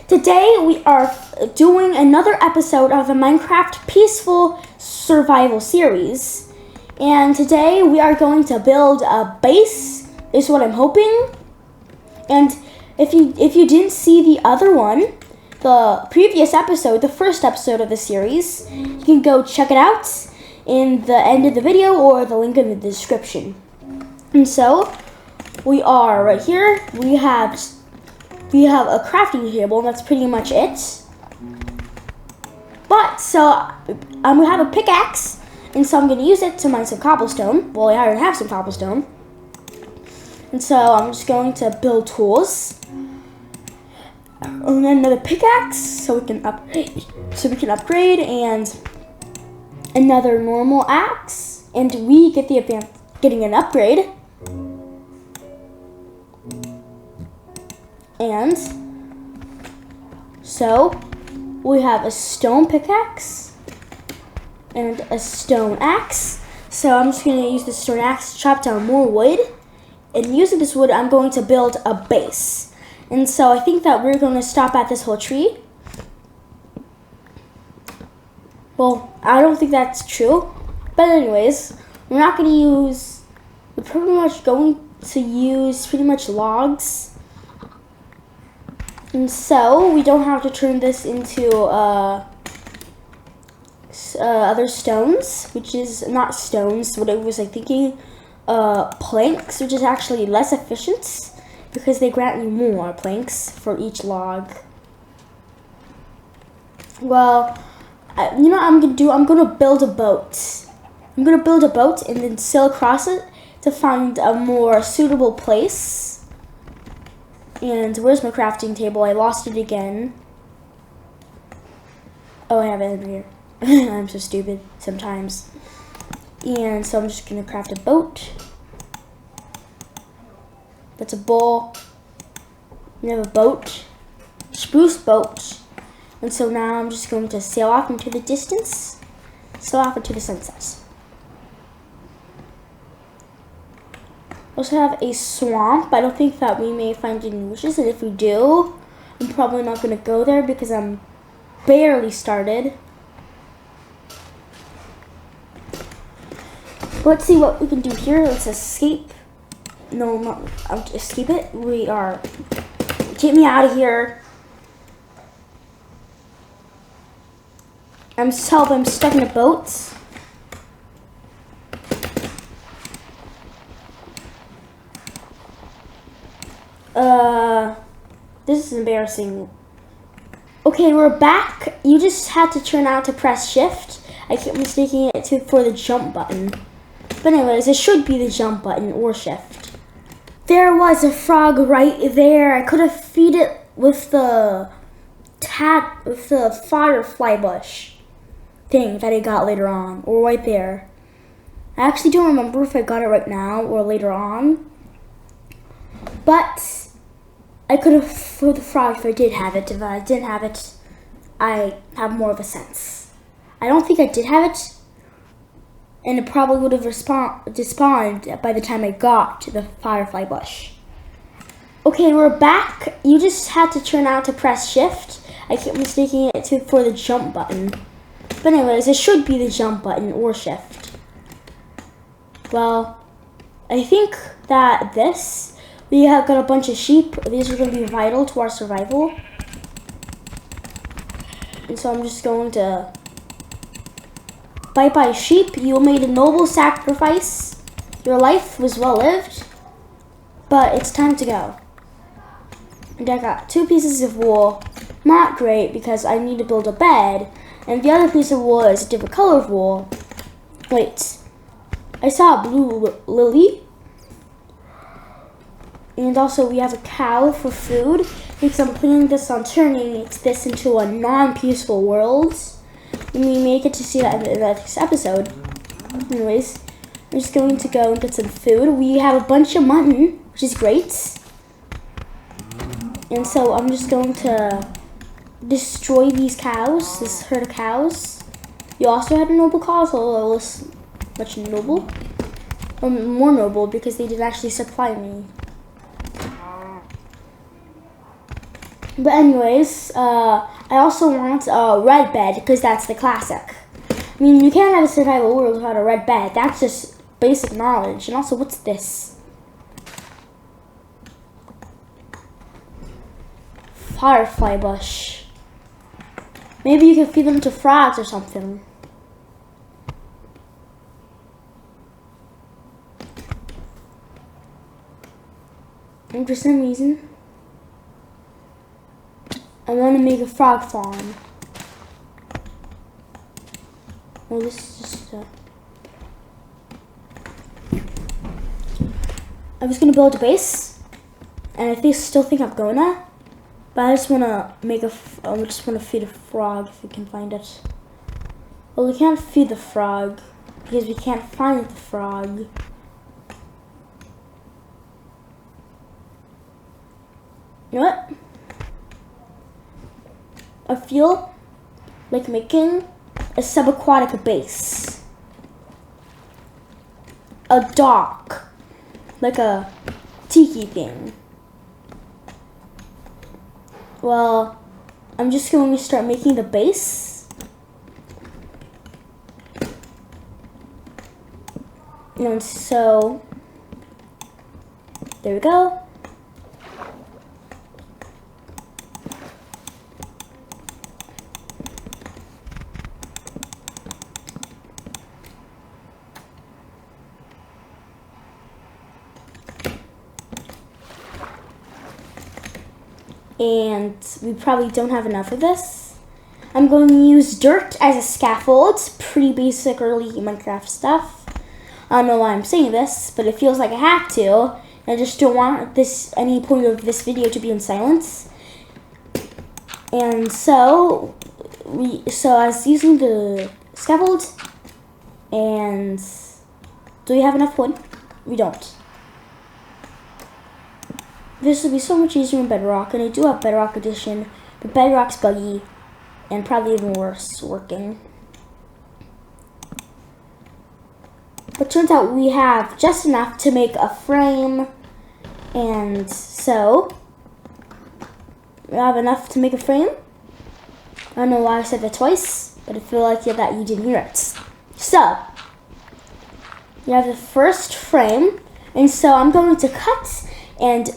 Today we are doing another episode of the Minecraft Peaceful Survival series. And today we are going to build a base, is what I'm hoping. And if you didn't see the other one, the previous episode, the first episode of the series, you can go check it out in the end of the video or the link in the description. And so we are right here. We have a crafting table, and that's pretty much it. But, so, we have a pickaxe, and so I'm going to use it to mine some cobblestone. Well, I already have some cobblestone. And so I'm just going to build tools. And then another pickaxe, so we can upgrade, and another normal axe, and we get the getting an upgrade. And so we have a stone pickaxe and a stone axe. So I'm just going to use the stone axe to chop down more wood. And using this wood, I'm going to build a base. And so I think that we're going to stop at this whole tree. Well, I don't think that's true. But anyways, we're pretty much going to use pretty much logs. And so we don't have to turn this into other stones, which is not stones, what I was thinking, planks, which is actually less efficient because they grant you more planks for each log. Well, you know what I'm gonna do? I'm gonna build a boat. I'm gonna build a boat and then sail across it to find a more suitable place. And where's my crafting table? I lost it again. Oh, I have it in here. I'm so stupid sometimes. And so I'm just gonna craft a boat. That's a bowl. We have a boat. Spruce boat. And so now I'm just going to sail off into the distance. Sail off into the sunset. Also have a swamp. I don't think that we may find any wishes, and if we do, I'm probably not going to go there because I'm barely started. Let's see what we can do here. Let's escape. No, not escape it. Get me out of here. I'm stuck in a boat. This is embarrassing. Okay, we're back. You just had to turn out to press shift. I keep mistaking it for the jump button. But anyways, it should be the jump button or shift. There was a frog right there. I could have feed it with the firefly bush thing that I got later on, or right there. I actually don't remember if I got it right now or later on. But I could have for the frog if I did have it. If I didn't have it, I have more of a sense. I don't think I did have it, and it probably would have despawned by the time I got to the firefly bush. Okay, we're back. You just had to turn out to press shift. I keep mistaking it for the jump button. But anyways, it should be the jump button or shift. Well, I think that we have got a bunch of sheep. These are going to be vital to our survival. And so I'm just going to bye-bye sheep. You made a noble sacrifice. Your life was well lived. But it's time to go. And I got 2 pieces of wool. Not great because I need to build a bed. And the other piece of wool is a different color of wool. Wait. I saw a blue lily. And also we have a cow for food because I'm planning this on turning this into a non-peaceful world. And we may get to see that in the next episode. Anyways, I'm just going to go and get some food. We have a bunch of mutton, which is great. And so I'm just going to destroy these cows, this herd of cows. You also had a noble cause, although it was much noble. Or more noble because they did actually supply me. But anyways, I also want a red bed because that's the classic. I mean, you can't have a survival world without a red bed. That's just basic knowledge. And also, what's this? Firefly bush. Maybe you can feed them to frogs or something. And for some reason, I want to make a frog farm. Well, this is just I was gonna build a base, and I still think I'm gonna, but I just wanna make I just wanna feed a frog if we can find it. Well, we can't feed the frog because we can't find the frog. You know what? I feel like making a subaquatic base. A dock. Like a tiki thing. Well, I'm just going to start making the base. And so, there we go. And we probably don't have enough of this. I'm going to use dirt as a scaffold. It's pretty basic early Minecraft stuff. I don't know why I'm saying this, but it feels like I have to. I just don't want any point of this video to be in silence. And so I was using the scaffold. And do we have enough wood? We don't. This would be so much easier in Bedrock, and I do have Bedrock Edition, but Bedrock's buggy, and probably even worse working. But turns out we have just enough to make a frame, and so we have enough to make a frame. I don't know why I said that twice, but I feel like that you didn't hear it. So, you have the first frame, and so I'm going to cut and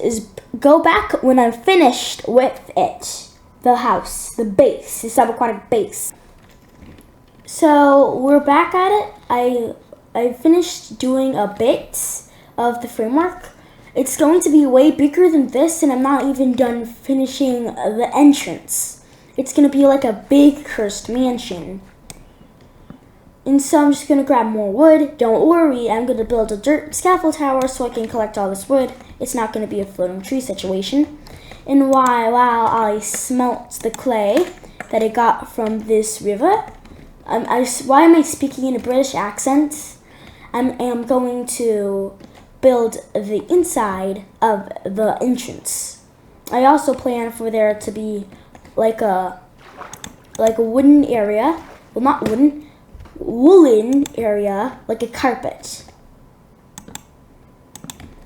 go back when I'm finished with it. The house, the base, the subaquatic base. So we're back at it. I finished doing a bit of the framework. It's going to be way bigger than this, and I'm not even done finishing the entrance. It's going to be like a big cursed mansion. And so I'm just going to grab more wood. Don't worry, I'm going to build a dirt scaffold tower so I can collect all this wood. It's not going to be a floating tree situation. And while I smelt the clay that I got from this river, why am I speaking in a British accent? I am going to build the inside of the entrance. I also plan for there to be like a wooden area. Well, not wooden. Woolen area, like a carpet.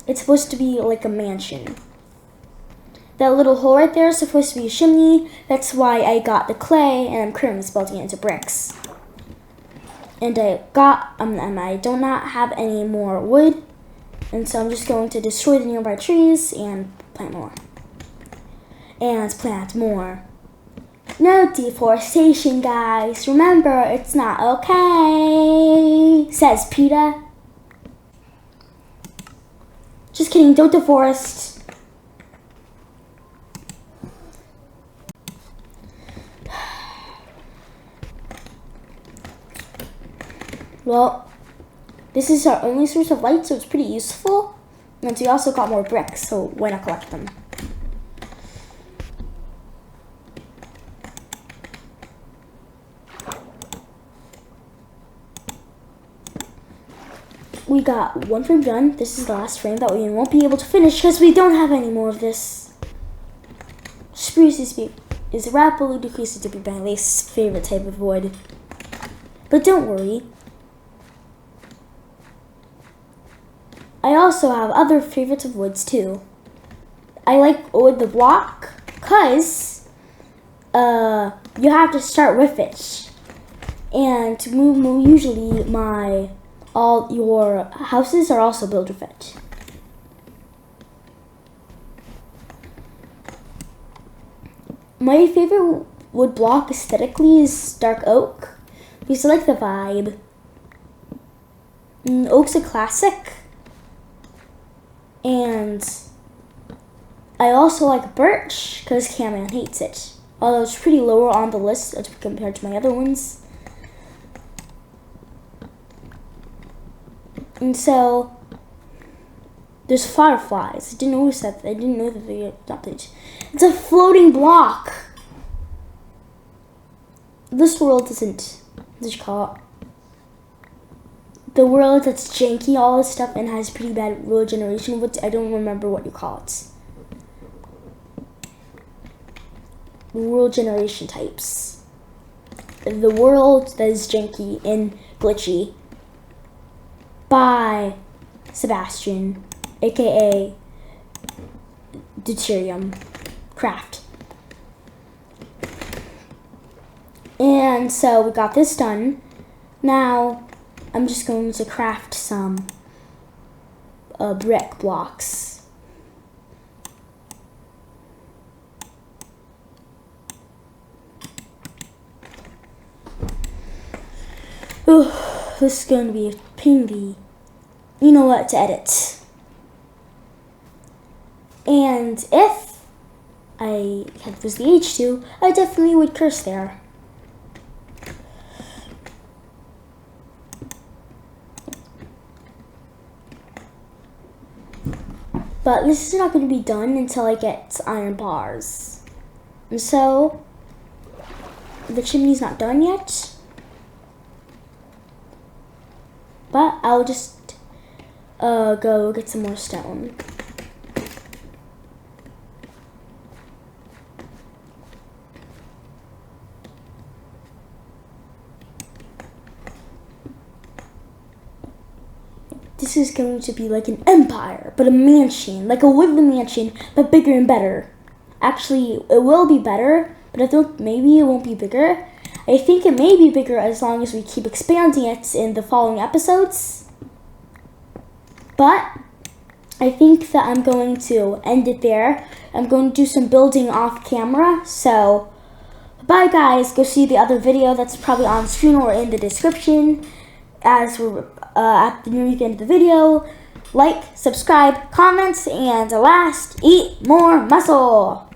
It's supposed to be like a mansion. That little hole right there is supposed to be a chimney. That's why I got the clay, and I'm currently building it into bricks. And I do not have any more wood, and so I'm just going to destroy the nearby trees and plant more. And plant more. No deforestation, guys. Remember, it's not okay, says PETA. Just kidding, don't deforest. Well, this is our only source of light, so it's pretty useful. And we also got more bricks, so why not collect them? We got one frame done. This is the last frame that we won't be able to finish because we don't have any more of this. Spruce is rapidly decreasing to be my least favorite type of wood. But don't worry. I also have other favorites of woods too. I like wood the block because you have to start with it. And usually all your houses are also built with it. My favorite wood block aesthetically is dark oak, because I like the vibe. Oak's a classic. And I also like birch, because Camman hates it. Although it's pretty lower on the list as compared to my other ones. And so, there's fireflies. I didn't notice that. I didn't know that they adopted. It's a floating block. This world isn't. What you call it? The world that's janky, all this stuff, and has pretty bad world generation. I don't remember what you call it. World generation types. The world that is janky and glitchy. By Sebastian, aka Deuterium Craft. And so we got this done. Now I'm just going to craft some brick blocks. Ooh, this is going to be a pain in the you know what to edit. And if I had used the H2, I definitely would curse there. But this is not going to be done until I get iron bars. And so, the chimney's not done yet. But I'll just go get some more stone. This is going to be like an empire, but a mansion, like a woodland mansion, but bigger and better. Actually, it will be better, but I think maybe it won't be bigger. I think it may be bigger as long as we keep expanding it in the following episodes. But I think that I'm going to end it there. I'm going to do some building off camera. So, bye guys. Go see the other video that's probably on screen or in the description. As we're at the near end of the video. Like, subscribe, comments, and last, eat more muscle.